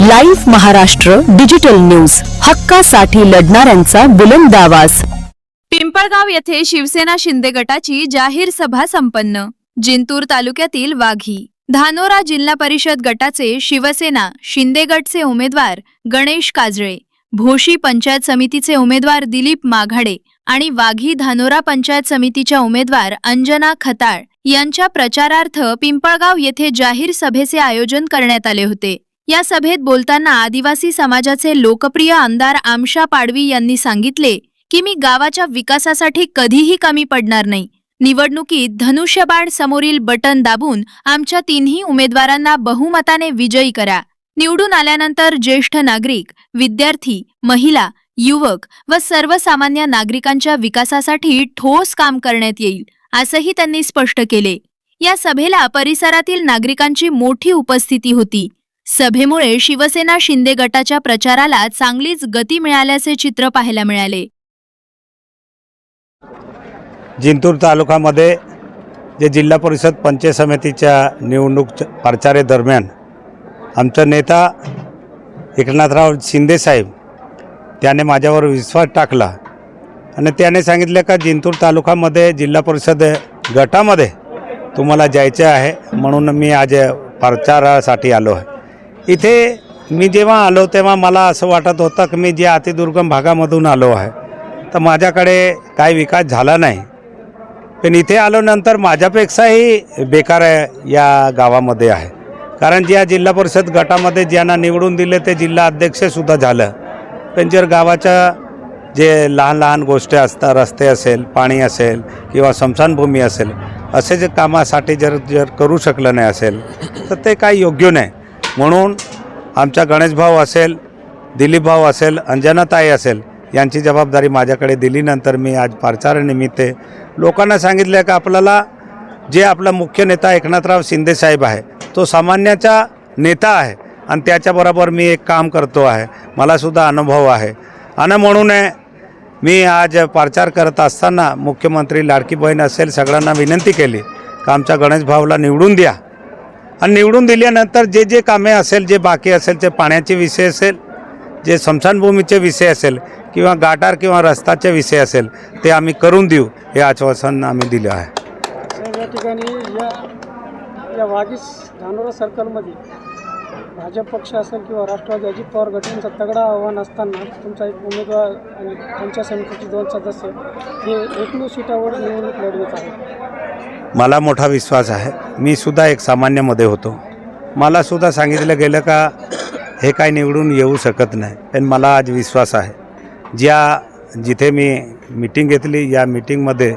Live Maharashtra digital news, हक्कासाठी लढणाऱ्यांचा बुलंद आवाज। पिंपळगाव येथे शिवसेना शिंदे गटाची जाहीर सभा संपन्न। जिंतूर तालुक्यातील वाघी धानोरा जिल्हा परिषद गटाचे शिवसेना शिंदे गटचे उमेदवार गणेश काजळे, भोशी पंचायत समितीचे उमेदवार दिलीप माघाडे आणि वाघी धानोरा पंचायत समितीच्या उमेदवार अंजना खताळ यांच्या प्रचारार्थ पिंपळगाव येथे जाहीर सभेचे आयोजन करण्यात आले होते। या सभेत बोलताना आदिवासी समाजाचे लोकप्रिय आमदार आमशा पाडवी यांनी सांगितले की मी गावाच्या विकासासाठी कधीही कमी पडणार नाही। निवडणुकीत धनुष्यबाण समोरील बटन दाबून आमच्या तिन्ही उमेदवारांना बहुमताने विजयी करा। निवडून आल्यानंतर ज्येष्ठ नागरिक, विद्यार्थी, महिला, युवक व सर्वसामान्य नागरिकांच्या विकासासाठी ठोस काम करण्यात येईल, असंही त्यांनी स्पष्ट केले। या सभेला परिसरातील नागरिकांची मोठी उपस्थिती होती। सभेमुळे शिवसेना शिंदे गटाच्या प्रचाराला चांगलीच गती मिळाल्याचे चित्र पाहायला मिळाले। जिंतूर तालुक्यामध्ये जे जिल्हा परिषद पंचायत समितीच्या निवडणूक प्रचारादरम्यान आमचा नेता एकनाथराव शिंदे साहेब त्याने माझ्यावर विश्वास टाकला आणि त्याने सांगितले का जिंतूर तालुक्यामध्ये जिल्हा परिषद गटामध्ये तुम्हाला जायचे आहे, म्हणून मी आज प्रचारासाठी आलो आहे। इथे मी जेव्हा आलो तेव्हा मला असं वाटत होतं की मी जे अतिदुर्गम भागामधून आलो आहे तर माझ्याकडे काही विकास झाला नाही, पण इथे आल्यानंतर माझ्यापेक्षाही बेकार या गावामध्ये आहे। कारण ज्या जिल्हा परिषद गटामध्ये ज्यांना निवडून दिले ते जिल्हा अध्यक्षसुद्धा झालं, पण जर गावाच्या जे लहान लहान गोष्टी असतात, रस्ते असेल, पाणी असेल किंवा स्मशानभूमी असेल, असे जे कामासाठी जर करू शकलं नाही असेल तर ते काही योग्य नाही। म्हणून आमच्या गणेश भाऊ असेल, दिलीप भाऊ असेल, अंजनाताई असेल यांची जबाबदारी माझ्याकडे दिलीनंतर मी आज प्रचारानिमित्त लोकांना सांगितलं की आपल्याला जे आपला मुख्य नेता एकनाथराव शिंदे साहेब आहे तो सामान्याचा नेता आहे आणि त्याच्याबरोबर मी एक काम करतो आहे, मलासुद्धा अनुभव आहे। आणि म्हणून मी आज प्रचार करत असताना मुख्यमंत्री लाडकी बहीण असेल सगळ्यांना विनंती केली की आमच्या गणेश भाऊला निवडून द्या आणि निवडून दिल्यानंतर जे जे कामे असेल, जे बाकी असेल, ते पाण्याचे विषय असेल, जे स्मशानभूमीचे विषय असेल किंवा गाटार किंवा रस्त्याचे विषय असेल ते आम्ही करून देऊ, हे आश्वासन आम्ही दिलं आहे। सर, या ठिकाणी या वाघी धानोरा सर्कलमध्ये भाजप पक्ष असेल किंवा राष्ट्रवादी अजित पवार गटांचं तगडा आव्हान असताना तुमचा एक उमेदवार आणि पंचायत समितीचे 2 सदस्य हे एकमेव सीटावर निवडणूक लढवत आहेत। मला मोठा विश्वास आहे। मी सुद्धा एक सामान्यमध्ये होतो, मला सुद्धा सांगितलं गेलं का हे काय निवडून येऊ शकत नाही, पण मला आज विश्वास आहे। जिथे मी मीटिंग घेतली या मीटिंगमध्ये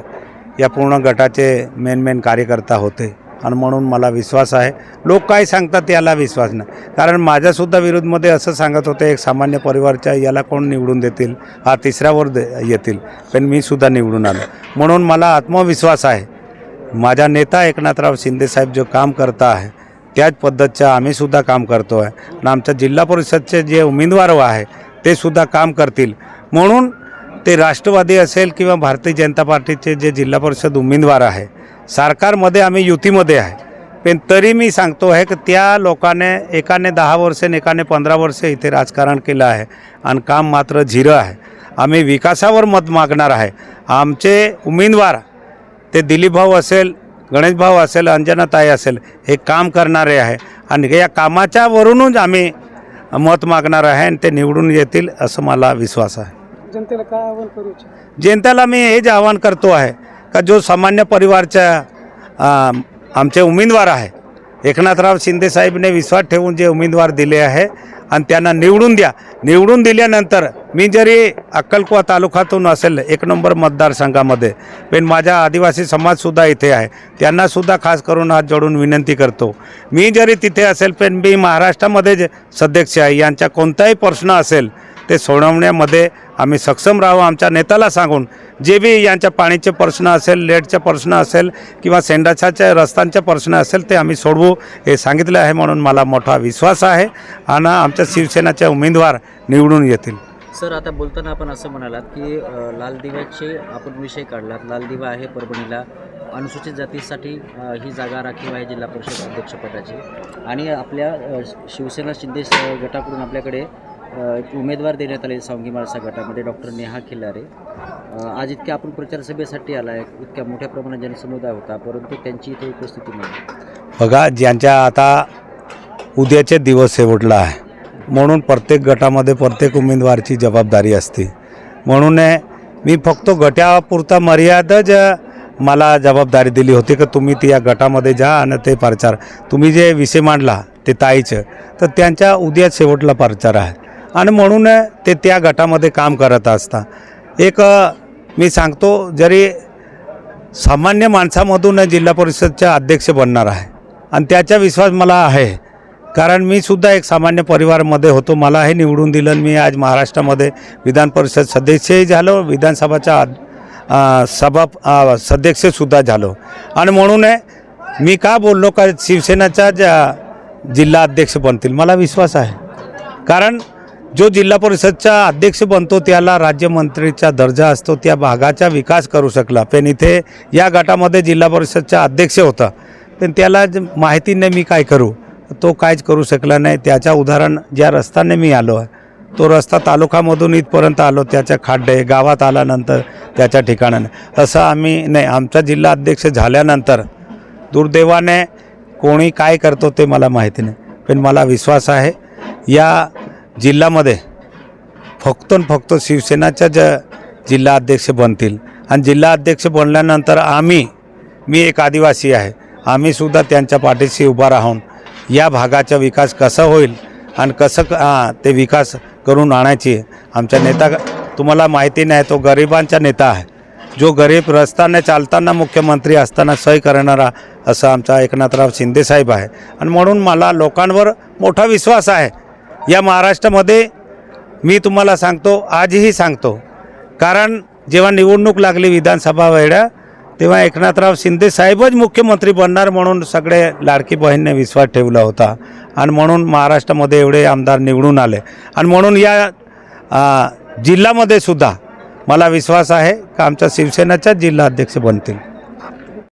या पूर्ण गटाचे मेन कार्यकर्ता होते आणि म्हणून मला विश्वास आहे। लोक काय सांगतात याला विश्वास नाही, कारण माझ्यासुद्धा विरोधमध्ये असं सांगत होते एक सामान्य परिवारच्या याला कोण निवडून देतील, हा तिसऱ्यावर येतील, पण मी सुद्धा निवडून आलो। म्हणून मला आत्मविश्वास आहे। माझा नेता एकनाथराव शिंदे साहेब जो काम करता आहे त्याच पद्धतीचं आम्हीसुद्धा काम करतो आहे आणि आमच्या जिल्हा परिषदचे जे उमेदवार आहे ते सुद्धा काम करतील। म्हणून ते राष्ट्रवादी असेल किंवा भारतीय जनता पार्टीचे जे जिल्हा परिषद उमेदवार आहे, सरकारमध्ये आम्ही युतीमध्ये आहे, पण तरी मी सांगतो आहे की त्या लोकांनी एकाने 10 वर्ष आणि एकाने 15 वर्ष इथे राजकारण केलं आहे आणि काम मात्र झिरं आहे। आम्ही विकासावर मत मागणार आहे। आमचे उमेदवार ते दिलीप भाऊ असेल, गणेश भाऊ असेल, अंजनाताई असेल, हे काम करणारे आहे आणि या कामाच्या वरूनच आम्ही मत मागणार आहे आणि ते निवडून येतील असं मला विश्वास आहे। जनतेला काय आव्हान करू इच्छिता? जनतेला मी हेच आव्हान करतो आहे का जो सामान्य परिवारच्या आमचे उमेदवार आहे एकनाथराव शिंदे साहेबने विश्वास ठेवून जे उमेदवार दिले आहे आणि त्यांना निवडून द्या। निवडून दिल्यानंतर मी जरी अक्कलकुवा तालुक्यातून असेल 1 नंबर मतदारसंघामध्ये, पण माझा आदिवासी समाजसुद्धा इथे आहे, त्यांनासुद्धा खास करून हात जोडून विनंती करतो, मी जरी तिथे असेल पण मी महाराष्ट्रामध्ये जे सदस्य आहे यांचा कोणताही प्रश्न असेल ते सोडवण्यामध्ये आम्ही सक्षम राहू। आमच्या नेत्याला सांगून जे बी यांच्या पाणीचे प्रश्न असेल, लेटचे प्रश्न असेल किंवा सेंडाच्या रस्त्यांचे प्रश्न असेल ते आम्ही सोडवू हे सांगितलं आहे। म्हणून मला मोठा विश्वास आहे आणि आमच्या शिवसेनेचे उमेदवार निवडून येतील। सर, आता बोलताना आपण असं म्हणालात की लाल दिव्याचे आपण विषय काढलात। लाल दिवा आहे परभणीला, अनुसूचित जातीसाठी ही जागा राखीव आहे जिल्हा परिषद अध्यक्षपदाची आणि आपल्या शिवसेना शिंदे गटाकडून आपल्याकडे एक उमेदवार देण्यात आले सावंगी माळसा गटामध्ये डॉक्टर नेहा खिल्लारे. आज इतक्या आपण प्रचारसभेसाठी आला आहे, इतक्या मोठ्या प्रमाणात जनसमुदाय होता, परंतु त्यांची इथे उपस्थिती नाही. बघा, ज्यांच्या आता उद्याचे दिवस शेवटला आहे म्हणून प्रत्येक गटामध्ये प्रत्येक उमेदवाराची जबाबदारी असते. म्हणून मी फक्त गटापुरता मर्यादाच मला जबाबदारी दिली होती की तुम्ही त्या गटामध्ये जा आणि ते प्रचार तुम्ही जे विषय मांडला ते ताईचं तर त्यांच्या उद्या शेवटला प्रचार आहे आणि म्हणून ते त्या गटामध्ये काम करत असतात. एक मी सांगतो, जरी सामान्य माणसामधून जिल्हा परिषदच्या अध्यक्ष बनणार आहे आणि त्याचा विश्वास मला आहे, कारण मी सुद्धा एक सामान्य परिवारामध्ये होतो. मला हे निवडून दिलं. मी आज महाराष्ट्रामध्ये विधान परिषद सदस्यही झालो, विधानसभाचा सदस्यसुद्धा झालो आणि म्हणून मी का बोललो का शिवसेनाचा जिल्हा अध्यक्ष बनतील. मला विश्वास आहे, कारण जो जिल्हा परिषदचा अध्यक्ष बनतो त्याला राज्यमंत्रीचा दर्जा असतो, त्या भागाचा विकास करू शकला. पण इथे या गटामध्ये जिल्हा परिषदचा अध्यक्ष होता पण त्याला माहिती नाही मी काय करू, तो काहीच करू शकला नाही. त्याचा उदाहरण ज्या रस्त्याने मी आलो आहे तो रस्ता तालुक्यामधून इथपर्यंत आलो, त्याच्या खड्डे गावात आल्यानंतर त्याच्या ठिकाणाने असं आम्ही नाही. आमचा जिल्हा अध्यक्ष झाल्यानंतर दुर्दैवाने कोणी काय करतो ते मला माहिती नाही, पण मला विश्वास आहे या जिल्ह्यामध्ये फक्त शिवसेनाच्या जिल्हा अध्यक्ष बनतील आणि जिल्हा अध्यक्ष बनल्यानंतर मी एक आदिवासी आहे, आम्हीसुद्धा त्यांच्या पाठीशी उभा राहून या भागाचा विकास कसा होईल आणि कसं ते विकास करून आणायची. आमचा नेता तुम्हाला माहिती नाही, तो गरिबांचा नेता आहे, जो गरीब रस्त्याने चालताना मुख्यमंत्री असताना सही करणारा असं आमचा एकनाथराव शिंदे साहेब आहे. आणि म्हणून मला लोकांवर मोठा विश्वास आहे या महाराष्ट्रामध्ये. मी तुम्हाला सांगतो, आजही सांगतो, कारण जेव्हा निवडणूक लागली विधानसभा वेळा तेव्हा एकनाथराव शिंदे साहेबच मुख्यमंत्री बनणार म्हणून सगळे लाडकी बहीणने विश्वास ठेवला होता आणि म्हणून महाराष्ट्रामध्ये एवढे आमदार निवडून आले. आणि म्हणून या जिल्ह्यामध्ये सुद्धा मला विश्वास आहे की आमच्या शिवसेनेचा जिल्हा अध्यक्ष बनतील.